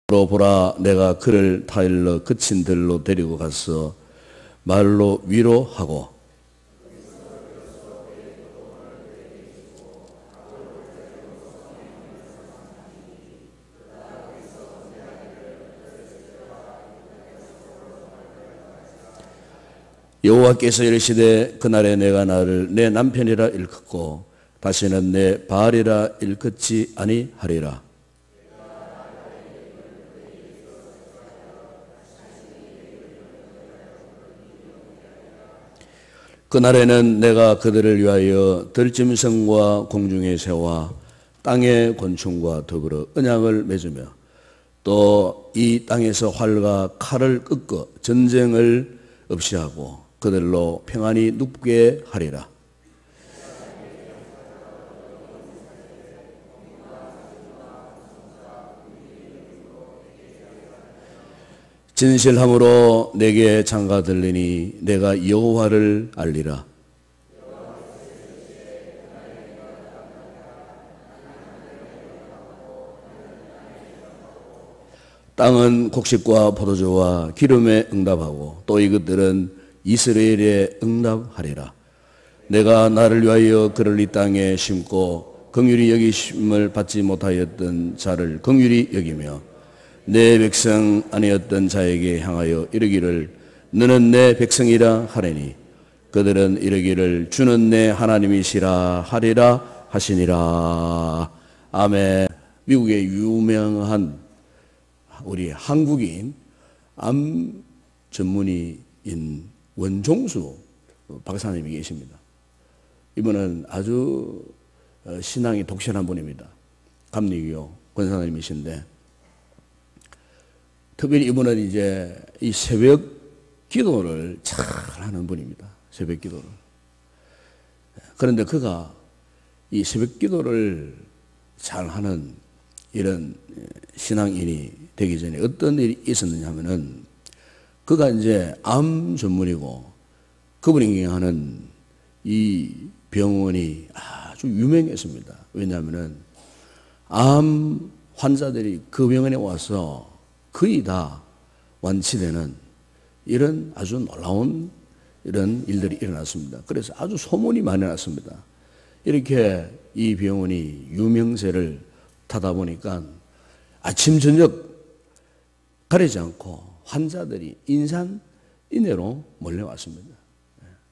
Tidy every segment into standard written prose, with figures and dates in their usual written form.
보라, 내가 그를 타일러 그친 들로 데리고 가서 말로 위로하고 여호와께서 이르시되 그날에 내가 나를 내 남편이라 일컫고 다시는 내 바알이라 일컫지 아니하리라. 그날에는 내가 그들을 위하여 들짐승과 공중의 새와 땅의 곤충과 더불어 언약을 맺으며 또 이 땅에서 활과 칼을 꺾어 전쟁을 없이 하고 그들로 평안히 눕게 하리라. 진실함으로 내게 장가 들리니 내가 여호와를 알리라. 땅은 곡식과 포도주와 기름에 응답하고 또 이것들은 이스라엘에 응답하리라. 내가 나를 위하여 그를 이 땅에 심고 긍휼히 여기심을 받지 못하였던 자를 긍휼히 여기며 내 백성 아니었던 자에게 향하여 이르기를 너는 내 백성이라 하리니 그들은 이르기를 주는 내 하나님이시라 하리라 하시니라. 아멘. 미국의 유명한 우리 한국인 암 전문의인 원종수 박사님이 계십니다. 이분은 아주 신앙이 독실한 분입니다. 감리교 권사님이신데 특별히 이분은 이제 이 새벽 기도를 잘 하는 분입니다. 새벽 기도를. 그런데 그가 이 새벽 기도를 잘 하는 이런 신앙인이 되기 전에 어떤 일이 있었느냐 하면은 그가 이제 암 전문이고 그분이 하는 이 병원이 아주 유명했습니다. 왜냐하면은 암 환자들이 그 병원에 와서 거의 다 완치되는 이런 아주 놀라운 이런 일들이 일어났습니다. 그래서 아주 소문이 많이 났습니다. 이렇게 이 병원이 유명세를 타다 보니까 아침 저녁 가리지 않고 환자들이 인산인해로 몰려왔습니다.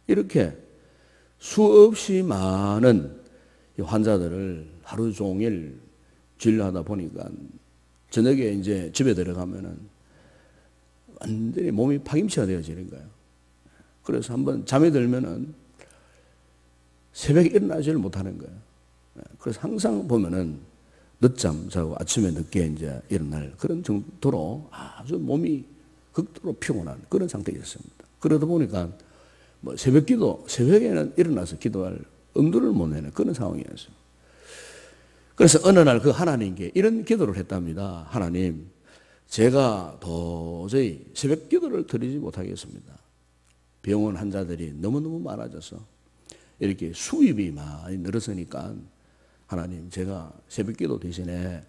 이렇게 수없이 많은 환자들을 하루 종일 진료하다 보니까 저녁에 이제 집에 들어가면은 완전히 몸이 파김치가 되어지는 거예요. 그래서 한번 잠에 들면은 새벽에 일어나지를 못하는 거예요. 그래서 항상 보면은 늦잠 자고 아침에 늦게 이제 일어날 그런 정도로 아주 몸이 극도로 피곤한 그런 상태였습니다. 그러다 보니까 뭐 새벽 기도, 새벽에는 일어나서 기도할 엄두를 못 내는 그런 상황이었어요. 그래서 어느 날 그 하나님께 이런 기도를 했답니다. 하나님, 제가 도저히 새벽 기도를 드리지 못하겠습니다. 병원 환자들이 너무너무 많아져서 이렇게 수입이 많이 늘었으니까 하나님, 제가 새벽 기도 대신에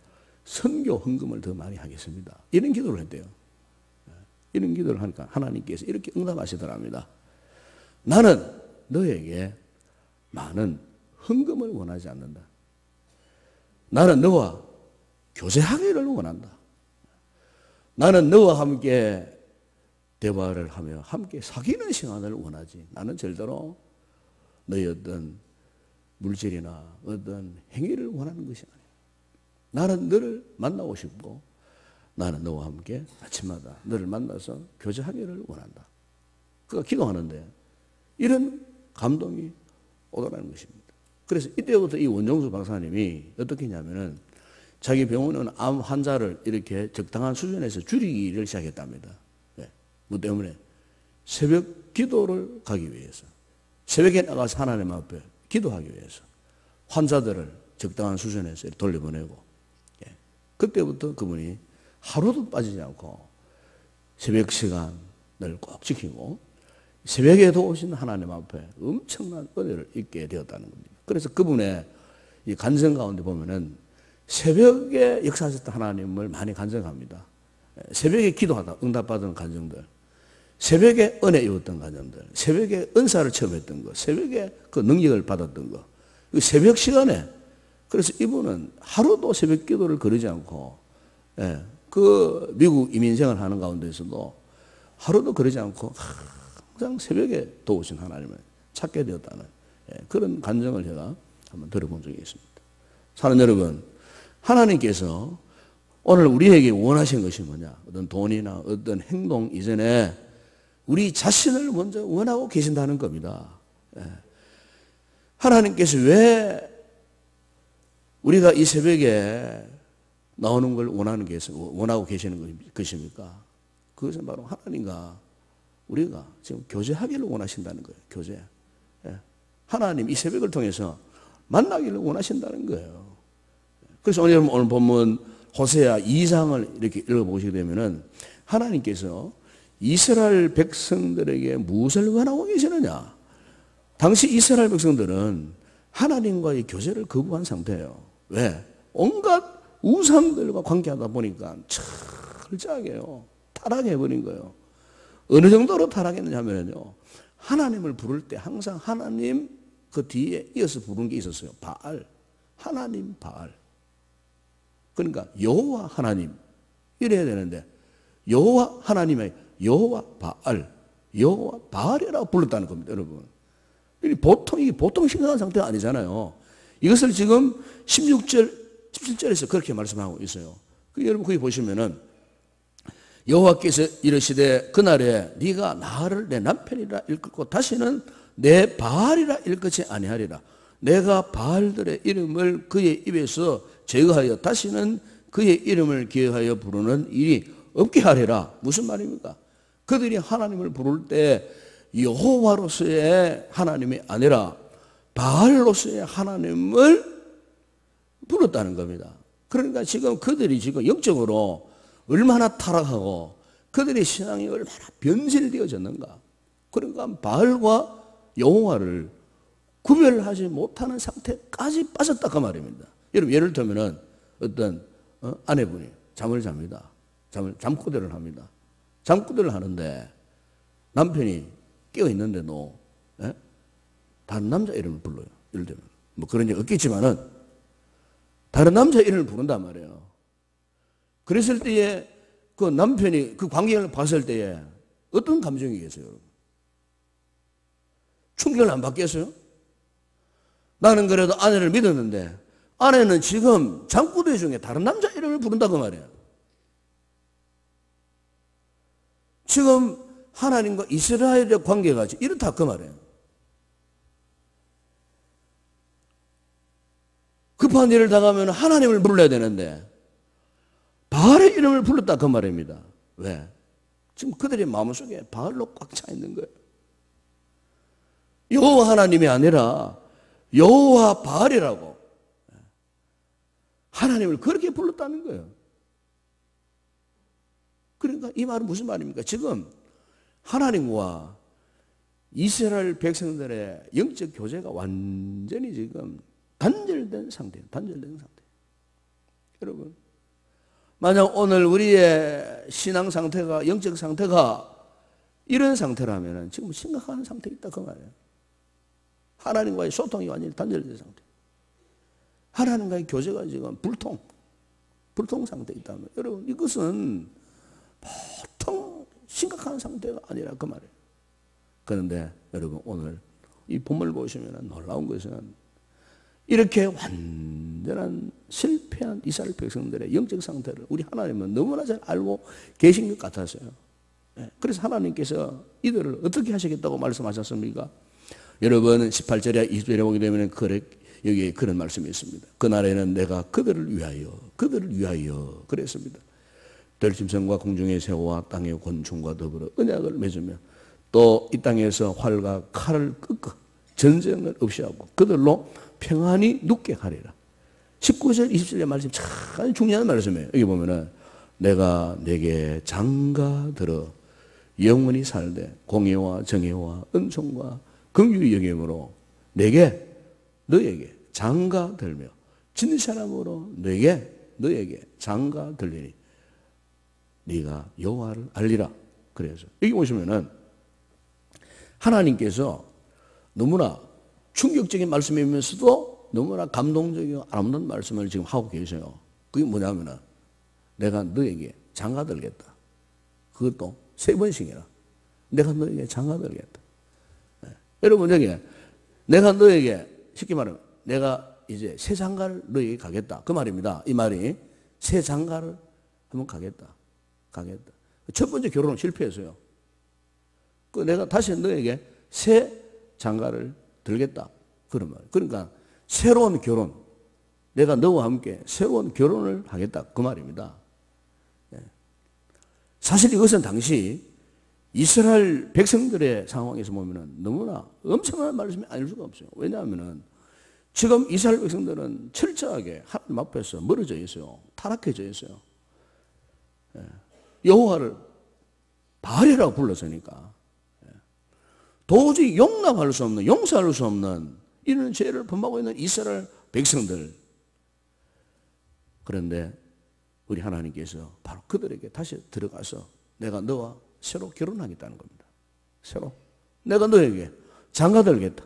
선교 헌금을 더 많이 하겠습니다. 이런 기도를 했대요. 이런 기도를 하니까 하나님께서 이렇게 응답하시더랍니다. 나는 너에게 많은 헌금을 원하지 않는다. 나는 너와 교제하기를 원한다. 나는 너와 함께 대화를 하며 함께 사귀는 시간을 원하지. 나는 절대로 너의 어떤 물질이나 어떤 행위를 원하는 것이 아니야. 나는 너를 만나고 싶고 나는 너와 함께 아침마다 너를 만나서 교제하기를 원한다. 그가 기도하는데 이런 감동이 오더라는 것입니다. 그래서 이때부터 이 원종수 박사님이 어떻게 했냐면은 자기 병원은 암 환자를 이렇게 적당한 수준에서 줄이기를 시작했답니다. 네. 뭐 때문에? 새벽 기도를 가기 위해서. 새벽에 나가서 하나님 앞에 기도하기 위해서. 환자들을 적당한 수준에서 돌려보내고. 예. 그때부터 그분이 하루도 빠지지 않고 새벽 시간을 꼭 지키고 새벽에도 오신 하나님 앞에 엄청난 은혜를 잊게 되었다는 겁니다. 그래서 그분의 이 간증 가운데 보면은 새벽에 역사하셨던 하나님을 많이 간증합니다. 새벽에 기도하다 응답받은 간증들, 새벽에 은혜 입었던 간증들, 새벽에 은사를 체험했던 거, 새벽에 그 능력을 받았던 거, 그 새벽 시간에. 그래서 이분은 하루도 새벽 기도를 거르지 않고, 그 미국 이민생활 하는 가운데서도 하루도 거르지 않고 항상 새벽에 도우신 하나님을 찾게 되었다는 그런 간증을 제가 한번 들어본 적이 있습니다. 사랑하는 여러분, 하나님께서 오늘 우리에게 원하신 것이 뭐냐? 어떤 돈이나 어떤 행동 이전에 우리 자신을 먼저 원하고 계신다는 겁니다. 하나님께서 왜 우리가 이 새벽에 나오는 걸 원하고 계시는 것입니까? 그것은 바로 하나님과 우리가 지금 교제하기를 원하신다는 거예요. 교제. 하나님 이 새벽을 통해서 만나기를 원하신다는 거예요. 그래서 오늘 본문 호세아 2장을 이렇게 읽어보시게 되면은 하나님께서 이스라엘 백성들에게 무엇을 원하고 계시느냐? 당시 이스라엘 백성들은 하나님과의 교제를 거부한 상태예요. 왜? 온갖 우상들과 관계하다 보니까 철저하게요. 타락해버린 거예요. 어느 정도로 타락했느냐 하면요. 하나님을 부를 때 항상 하나님 그 뒤에 이어서 부르는 게 있었어요. 바알. 하나님 바알. 그러니까 여호와 하나님 이래야 되는데 여호와 하나님의 여호와 바알, 여호와 바알이라고 불렀다는 겁니다, 여러분. 이게 보통 심각한 상태가 아니잖아요. 이것을 지금 16절, 17절에서 그렇게 말씀하고 있어요. 여러분 거기 보시면은 여호와께서 이르시되 그날에 네가 나를 내 남편이라 일컫고 다시는 내 바알이라 일컫지 아니하리라. 내가 바알들의 이름을 그의 입에서 제거하여 다시는 그의 이름을 기억하여 부르는 일이 없게 하리라. 무슨 말입니까? 그들이 하나님을 부를 때 여호와로서의 하나님이 아니라 바알로서의 하나님을 불렀다는 겁니다. 그러니까 지금 그들이 지금 영적으로 얼마나 타락하고 그들의 신앙이 얼마나 변질되어졌는가. 그러니까 바알과 여호와를 구별하지 못하는 상태까지 빠졌다 그 말입니다. 여러분 예를 들면은 어떤 아내분이 잠을 잡니다. 잠꼬대를 합니다. 잠꼬대를 하는데 남편이 깨어 있는데도 다른 남자 이름을 불러요. 예를 들면 뭐 그런 적 없겠지만은 다른 남자 이름을 부른단 말이에요. 그랬을 때에 그 남편이 그 광경을 봤을 때에 어떤 감정이겠어요? 충격을 안 받겠어요? 나는 그래도 아내를 믿었는데 아내는 지금 잠꼬대 중에 다른 남자 이름을 부른다고 말이에요. 지금 하나님과 이스라엘의 관계가 이렇다 그 말이에요. 급한 일을 당하면 하나님을 불러야 되는데 바알의 이름을 불렀다 그 말입니다. 왜? 지금 그들의 마음속에 바알로 꽉 차 있는 거예요. 여호와 하나님이 아니라 여호와 바알이라고 하나님을 그렇게 불렀다는 거예요. 그러니까 이 말은 무슨 말입니까? 지금 하나님과 이스라엘 백성들의 영적 교제가 완전히 지금 단절된 상태예요. 단절된 상태. 여러분, 만약 오늘 우리의 신앙 상태가, 영적 상태가 이런 상태라면 지금 심각한 상태에 있다 그 말이에요. 하나님과의 소통이 완전히 단절된 상태. 하나님과의 교제가 지금 불통 상태에 있다면 여러분 이것은 보통 심각한 상태가 아니라 그 말이에요. 그런데 여러분 오늘 이 본문을 보시면 놀라운 것은 이렇게 완전한 실패한 이스라엘 백성들의 영적 상태를 우리 하나님은 너무나 잘 알고 계신 것 같았어요. 그래서 하나님께서 이들을 어떻게 하시겠다고 말씀하셨습니까? 여러분 18절에 20절에 보게 되면 여기에 그런 말씀이 있습니다. 그날에는 내가 그들을 위하여 그랬습니다. 들짐승과 공중의 새와 땅의 곤충과 더불어 언약을 맺으며 또 이 땅에서 활과 칼을 끄고 전쟁을 없이 하고 그들로 평안히 눕게 하리라. 19절 20절의 말씀 참 중요한 말씀이에요. 여기 보면은 내가 내게 장가들어 영원히 살되 공의와 정의와 은총과 긍휼히 여김으로 너에게 장가들며 진사람으로 너에게 장가들리니 네가 여호와를 알리라. 그래서 여기 보시면은 하나님께서 너무나 충격적인 말씀이면서도 너무나 감동적이고 아름다운 말씀을 지금 하고 계셔요. 그게 뭐냐면은 내가 너에게 장가들겠다. 그것도 3번씩이나 내가 너에게 장가들겠다. 네. 여러분 여기 내가 너에게 쉽게 말하면 내가 이제 새 장가를 너에게 가겠다. 그 말입니다. 이 말이 새 장가를 한번 가겠다. 첫 번째 결혼은 실패했어요. 그 내가 다시 너에게 새 장가를 들겠다. 그런 말. 그러니까 새로운 결혼, 내가 너와 함께 새로운 결혼을 하겠다. 그 말입니다. 사실 이것은 당시 이스라엘 백성들의 상황에서 보면 너무나 엄청난 말씀이 아닐 수가 없어요. 왜냐하면 지금 이스라엘 백성들은 철저하게 하나님 앞에서 멀어져 있어요. 타락해져 있어요. 여호와를 바알이라고 불렀으니까 도저히 용납할 수 없는, 용서할 수 없는 이런 죄를 범하고 있는 이스라엘 백성들. 그런데 우리 하나님께서 바로 그들에게 다시 들어가서 내가 너와 새로 결혼하겠다는 겁니다. 새로. 내가 너에게 장가들겠다.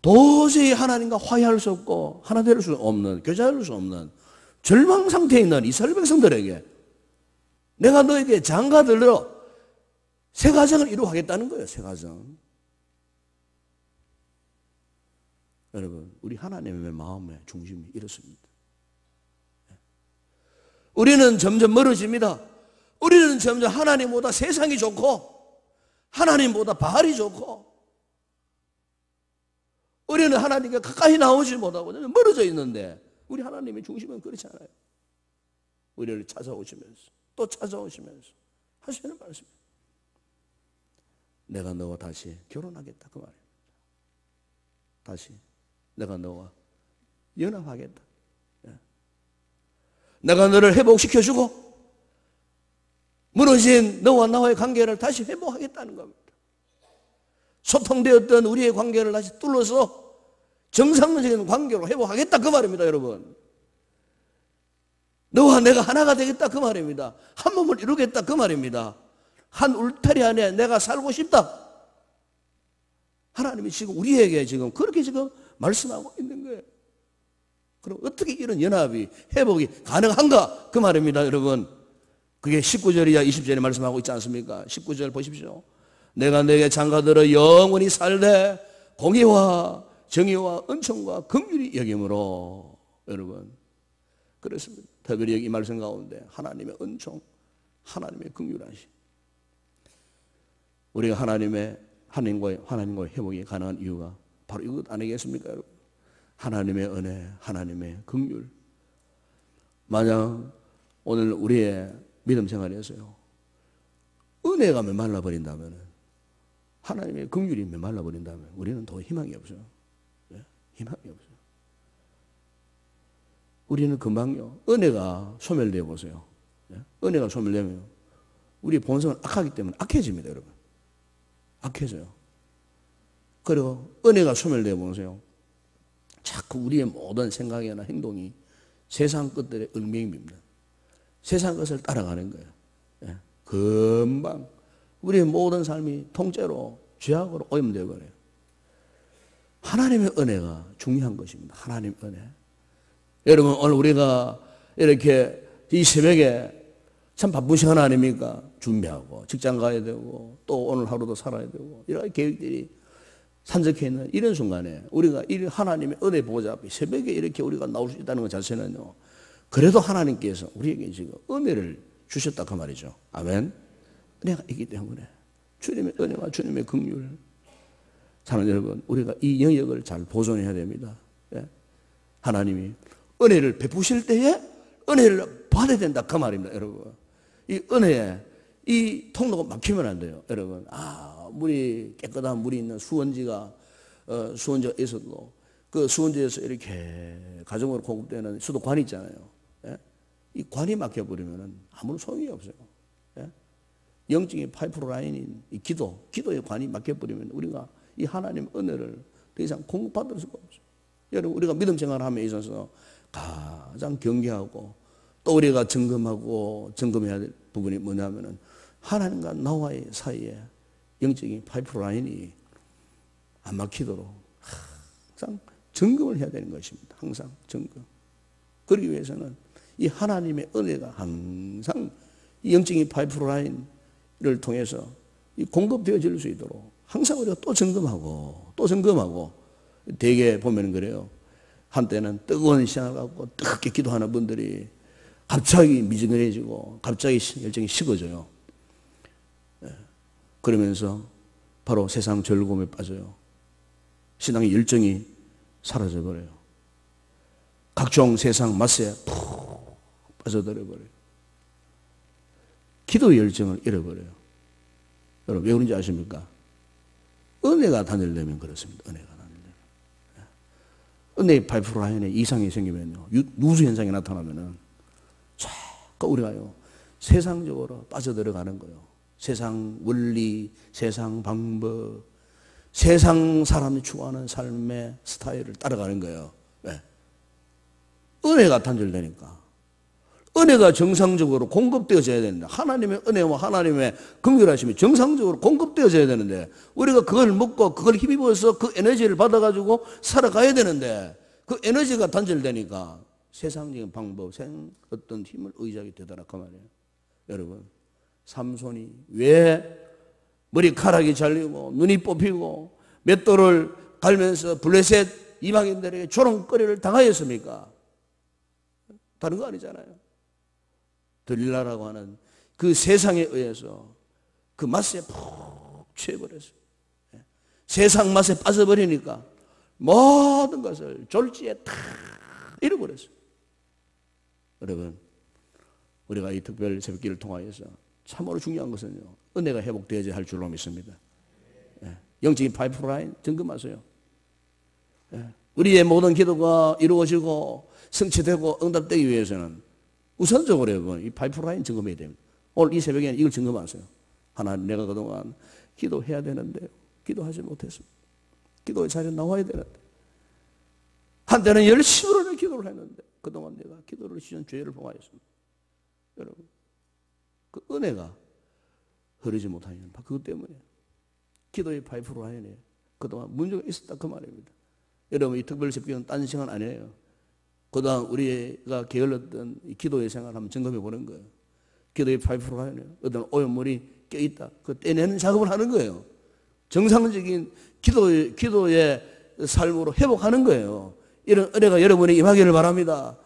도저히 하나님과 화해할 수 없고 하나 될 수 없는, 교제할 수 없는 절망 상태에 있는 이스라엘 백성들에게 내가 너에게 장가들러 새 가정을 이루어가겠다는 거예요. 새 가정. 여러분, 우리 하나님의 마음의 중심이 이렇습니다. 우리는 점점 멀어집니다. 우리는 점점 하나님보다 세상이 좋고 하나님보다 바알이 좋고 우리는 하나님께 가까이 나오지 못하고 멀어져 있는데 우리 하나님의 중심은 그렇지 않아요. 우리를 찾아오시면서 또 찾아오시면서 하시는 말씀이에요. 내가 너와 다시 결혼하겠다 그 말입니다. 다시 내가 너와 연합하겠다. 내가 너를 회복시켜주고 무너진 너와 나와의 관계를 다시 회복하겠다는 겁니다. 소통되었던 우리의 관계를 다시 뚫어서 정상적인 관계로 회복하겠다 그 말입니다. 여러분, 너와 내가 하나가 되겠다 그 말입니다. 한 몸을 이루겠다 그 말입니다. 한 울타리 안에 내가 살고 싶다. 하나님이 지금 우리에게 지금 그렇게 지금 말씀하고 있는 거예요. 그럼 어떻게 이런 연합이 회복이 가능한가 그 말입니다. 여러분, 그게 19절이야 20절에 말씀하고 있지 않습니까? 19절 보십시오. 내가 너에게 장가들어 영원히 살되 공의와 정의와 은총과 긍휼이 여김으로. 여러분, 그렇습니다. 특별히 여기 이 말씀 가운데 하나님의 은총, 하나님의 긍휼하심. 우리가 하나님과의 회복이 가능한 이유가 바로 이것 아니겠습니까, 여러분? 하나님의 은혜, 하나님의 긍휼. 만약 오늘 우리의 믿음 생활에서요, 은혜가 메말라 버린다면, 하나님의 긍휼이 메말라 버린다면 우리는 더 희망이 없어요. 네? 희망이 없어요. 우리는 금방요, 은혜가 소멸되어 보세요. 네? 은혜가 소멸되면 우리 본성은 악하기 때문에 악해집니다, 여러분. 악해져요. 그리고 은혜가 소멸되어 보세요. 자꾸 우리의 모든 생각이나 행동이 세상 것들의 얽매임입니다. 세상 것을 따라가는 거예요. 예. 금방 우리의 모든 삶이 통째로 죄악으로 오염되어 버려요. 하나님의 은혜가 중요한 것입니다. 하나님의 은혜. 여러분, 오늘 우리가 이렇게 이 새벽에 참 바쁜 시간 아닙니까? 준비하고 직장 가야 되고 또 오늘 하루도 살아야 되고 이런 계획들이 산적해 있는 이런 순간에 우리가 이 하나님의 은혜 보좌 앞에 새벽에 이렇게 우리가 나올 수 있다는 것 자체는요, 그래도 하나님께서 우리에게 지금 은혜를 주셨다 그 말이죠. 아멘. 은혜가 있기 때문에 주님의 은혜와 주님의 긍휼. 사랑하는 여러분, 우리가 이 영역을 잘 보존해야 됩니다. 예? 하나님이 은혜를 베푸실 때에 은혜를 받아야 된다 그 말입니다. 여러분, 이 은혜에 이 통로가 막히면 안 돼요. 여러분, 물이 깨끗한 물이 있는 수원지가 있어도 그 수원지에서 이렇게 가정으로 공급되는 수도관이 있잖아요. 예? 이 관이 막혀버리면 아무런 소용이 없어요. 예? 영적인 파이프 라인인 이 기도의 관이 막혀버리면 우리가 이 하나님 은혜를 더 이상 공급받을 수가 없어요. 여러분, 우리가 믿음 생활함에 있어서 가장 경계하고 또 우리가 점검해야 될 부분이 뭐냐면은 하나님과 나와의 사이에 영적인 파이프라인이 안 막히도록 항상 점검을 해야 되는 것입니다. 항상 점검. 그러기 위해서는 이 하나님의 은혜가 항상 이 영적인 파이프라인을 통해서 공급되어질 수 있도록 항상 우리가 또 점검하고 대개 보면 그래요. 한때는 뜨거운 신앙을 갖고 뜨겁게 기도하는 분들이 갑자기 미지근해지고 갑자기 열정이 식어져요. 그러면서 바로 세상 즐거움에 빠져요. 신앙의 열정이 사라져버려요. 각종 세상 맛에 푹 빠져들어버려요. 기도의 열정을 잃어버려요. 여러분 왜 그런지 아십니까? 은혜가 단절되면 그렇습니다. 은혜가 단절되면. 은혜의 파이프라인에 이상이 생기면요, 누수 현상이 나타나면은 자꾸 우리가요 세상적으로 빠져들어가는 거예요. 세상 원리, 세상 방법, 세상 사람이 추구하는 삶의 스타일을 따라가는 거예요. 왜? 은혜가 단절되니까. 은혜가 정상적으로 공급되어져야 된다. 하나님의 은혜와 하나님의 긍휼하심이 정상적으로 공급되어져야 되는데 우리가 그걸 먹고 그걸 힘입어서 그 에너지를 받아가지고 살아가야 되는데 그 에너지가 단절되니까 세상적인 방법, 어떤 힘을 의지하게 되더라 그 말이에요. 여러분 삼손이 왜 머리카락이 잘리고 눈이 뽑히고 맷돌을 갈면서 블레셋 이방인들에게 조롱거리를 당하였습니까? 다른 거 아니잖아요. 들릴라라고 하는 그 세상에 의해서 그 맛에 푹 취해버렸어요. 세상 맛에 빠져버리니까 모든 것을 졸지에 다 잃어버렸어요. 여러분 우리가 이 특별 새벽기를 통하여서 참으로 중요한 것은요 은혜가 회복되어야 할 줄로 믿습니다. 영적인 파이프라인 점검하세요. 우리의 모든 기도가 이루어지고 성취되고 응답되기 위해서는 우선적으로 여러분 이 파이프라인 점검해야 됩니다. 오늘 이 새벽에는 이걸 점검하세요. 하나님 내가 그동안 기도해야 되는데 기도하지 못했습니다. 기도의 자리에 나와야 되는데 한때는 열심으로 기도를 했는데 그동안 내가 기도를 시전 죄를 범하였습니다. 여러분 그 은혜가 흐르지 못하는 그것 때문에 기도의 파이프라인에 그동안 문제가 있었다 그 말입니다. 여러분 이 특별 새벽기는 딴 시간 아니에요. 그동안 우리가 게을렀던 기도의 생활을 한번 점검해 보는 거예요. 기도의 파이프라인에 어떤 오염물이 껴있다. 그 떼내는 작업을 하는 거예요. 정상적인 기도의 삶으로 회복하는 거예요. 이런 은혜가 여러분이 임하기를 바랍니다.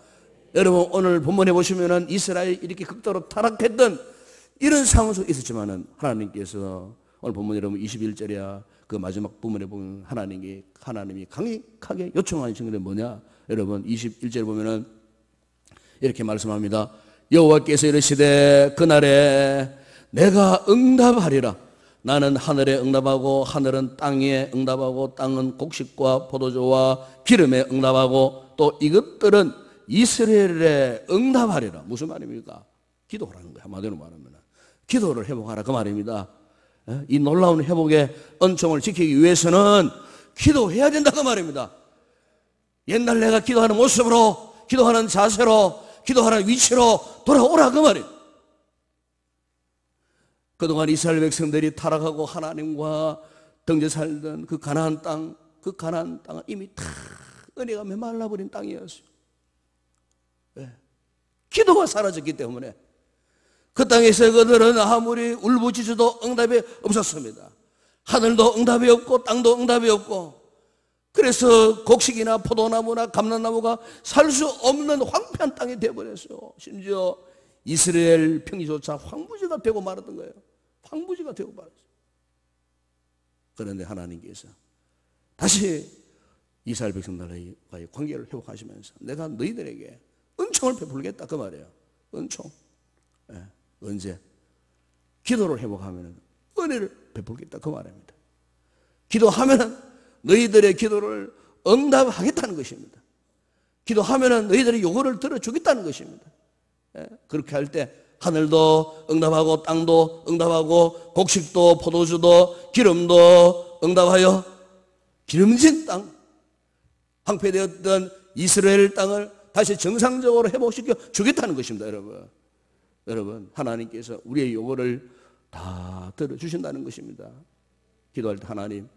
여러분 오늘 본문에 보시면은 이스라엘이 이렇게 극도로 타락했던 이런 상황 속에 있었지만은 하나님께서 오늘 본문 여러분 21절이야 그 마지막 부분에 보면 하나님이 강력하게 요청하는 증거는 뭐냐? 여러분 21절 보면은 이렇게 말씀합니다. 여호와께서 이르시되 그날에 내가 응답하리라. 나는 하늘에 응답하고 하늘은 땅에 응답하고 땅은 곡식과 포도주와 기름에 응답하고 또 이것들은 이스라엘에 응답하리라. 무슨 말입니까? 기도하라는 거야. 한마디로 말하면 기도를 회복하라 그 말입니다. 이 놀라운 회복의 은총을 지키기 위해서는 기도해야 된다 그 말입니다. 옛날 내가 기도하는 모습으로 기도하는 자세로 기도하는 위치로 돌아오라 그 말이에요. 그동안 이스라엘 백성들이 타락하고 하나님과 등재 살던 그 가나안 땅은 이미 다 은혜가 메말라버린 땅이었어요. 네. 기도가 사라졌기 때문에 그 땅에서 그들은 아무리 울부짖어도 응답이 없었습니다. 하늘도 응답이 없고 땅도 응답이 없고 그래서 곡식이나 포도나무나 감람나무가 살 수 없는 황폐한 땅이 되어버렸어요. 심지어 이스라엘 평지조차 황무지가 되고 말았던 거예요. 황무지가 되고 말았어요. 그런데 하나님께서 다시 이스라엘 백성들과의 관계를 회복하시면서 내가 너희들에게 은총을 베풀겠다 그 말이에요. 은총. 네. 언제? 기도를 회복하면 은혜를 베풀겠다 그 말입니다. 기도하면 너희들의 기도를 응답하겠다는 것입니다. 기도하면 너희들의 요구를 들어주겠다는 것입니다. 그렇게 할 때 하늘도 응답하고 땅도 응답하고 곡식도 포도주도 기름도 응답하여 기름진 땅 황폐되었던 이스라엘 땅을 다시 정상적으로 회복시켜 주겠다는 것입니다, 여러분. 여러분, 하나님께서 우리의 요구를 다 들어주신다는 것입니다. 기도할 때 하나님,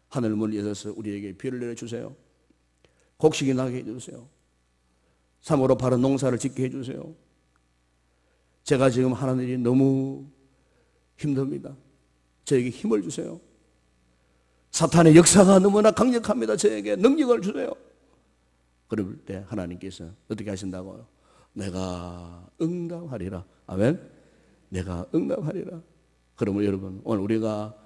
하늘 문을 여셔서 우리에게 비를 내려주세요. 곡식이 나게 해주세요. 참으로 바른 농사를 짓게 해주세요. 제가 지금 하는 일이 너무 힘듭니다. 저에게 힘을 주세요. 사탄의 역사가 너무나 강력합니다. 저에게 능력을 주세요. 그럴 때 하나님께서 어떻게 하신다고요? 내가 응답하리라. 아멘. 내가 응답하리라. 그러면 여러분, 오늘 우리가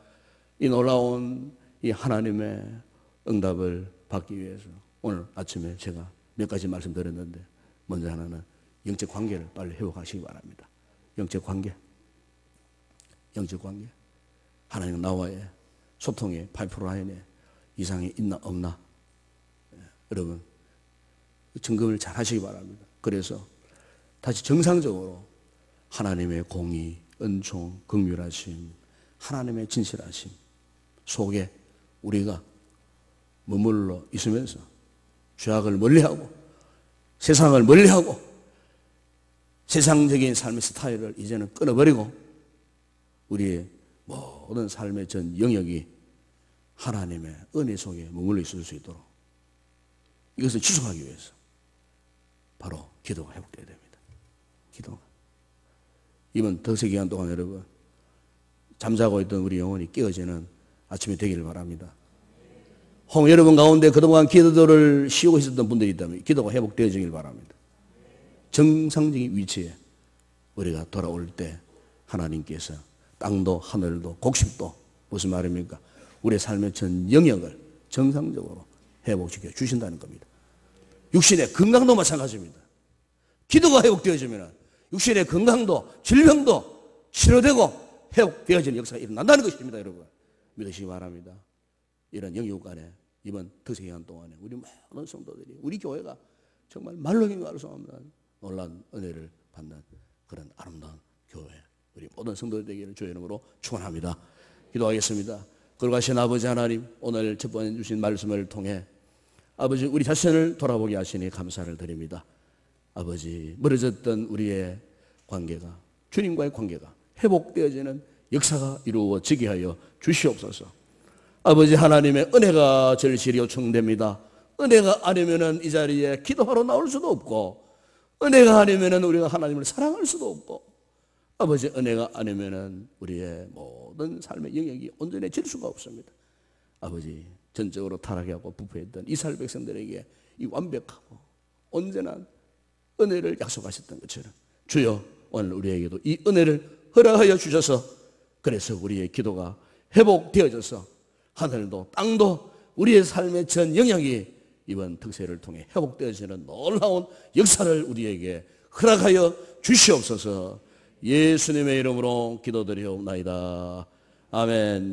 이 놀라운 이 하나님의 응답을 받기 위해서 오늘 아침에 제가 몇 가지 말씀드렸는데, 먼저 하나는 영적 관계를 빨리 회복하시기 바랍니다. 영적 관계. 영적 관계. 하나님 나와의 소통의 8% 안에 이상이 있나 없나, 여러분 점검을 잘 하시기 바랍니다. 그래서 다시 정상적으로 하나님의 공의, 은총, 긍휼하심, 하나님의 진실하심 속에 우리가 머물러 있으면서 죄악을 멀리하고 세상을 멀리하고 세상적인 삶의 스타일을 이제는 끊어버리고 우리의 모든 삶의 전 영역이 하나님의 은혜 속에 머물러 있을 수 있도록 이것을 지속하기 위해서 바로 기도가 회복되어야 됩니다. 기도가. 이번 덕세 기간 동안 여러분 잠자고 있던 우리 영혼이 깨어지는 아침이 되기를 바랍니다. 혹 여러분 가운데 그동안 기도를 쉬고 있었던 분들이 있다면 기도가 회복되어지길 바랍니다. 정상적인 위치에 우리가 돌아올 때 하나님께서 땅도 하늘도 곡식도 무슨 말입니까? 우리의 삶의 전 영역을 정상적으로 회복시켜 주신다는 겁니다. 육신의 건강도 마찬가지입니다. 기도가 회복되어지면 육신의 건강도 질병도 치료되고 회복되어지는 역사가 일어난다는 것입니다. 여러분 믿으시기 바랍니다. 이런 영육간에 이번 덕세 기간 동안에 우리 모든 성도들이 우리 교회가 정말 말로 경배할 수 없는 놀라운 은혜를 받는 그런 아름다운 교회 우리 모든 성도들 되기를 주의 이름으로 축원합니다. 기도하겠습니다. 거룩하신 아버지 하나님, 오늘 첫 번째 주신 말씀을 통해 아버지 우리 자신을 돌아보게 하시니 감사를 드립니다. 아버지 멀어졌던 우리의 관계가 주님과의 관계가 회복되어지는 역사가 이루어지게 하여 주시옵소서. 아버지 하나님의 은혜가 절실히 요청됩니다. 은혜가 아니면은 이 자리에 기도하러 나올 수도 없고, 은혜가 아니면은 우리가 하나님을 사랑할 수도 없고, 아버지 은혜가 아니면은 우리의 모든 삶의 영역이 온전해질 수가 없습니다. 아버지 전적으로 타락하고 부패했던 이스라엘 백성들에게 이 완벽하고 온전한 은혜를 약속하셨던 것처럼 주여 오늘 우리에게도 이 은혜를 허락하여 주셔서 그래서 우리의 기도가 회복되어져서 하늘도 땅도 우리의 삶의 전 영역이 이번 덕세를 통해 회복되어지는 놀라운 역사를 우리에게 허락하여 주시옵소서. 예수님의 이름으로 기도드리옵나이다. 아멘.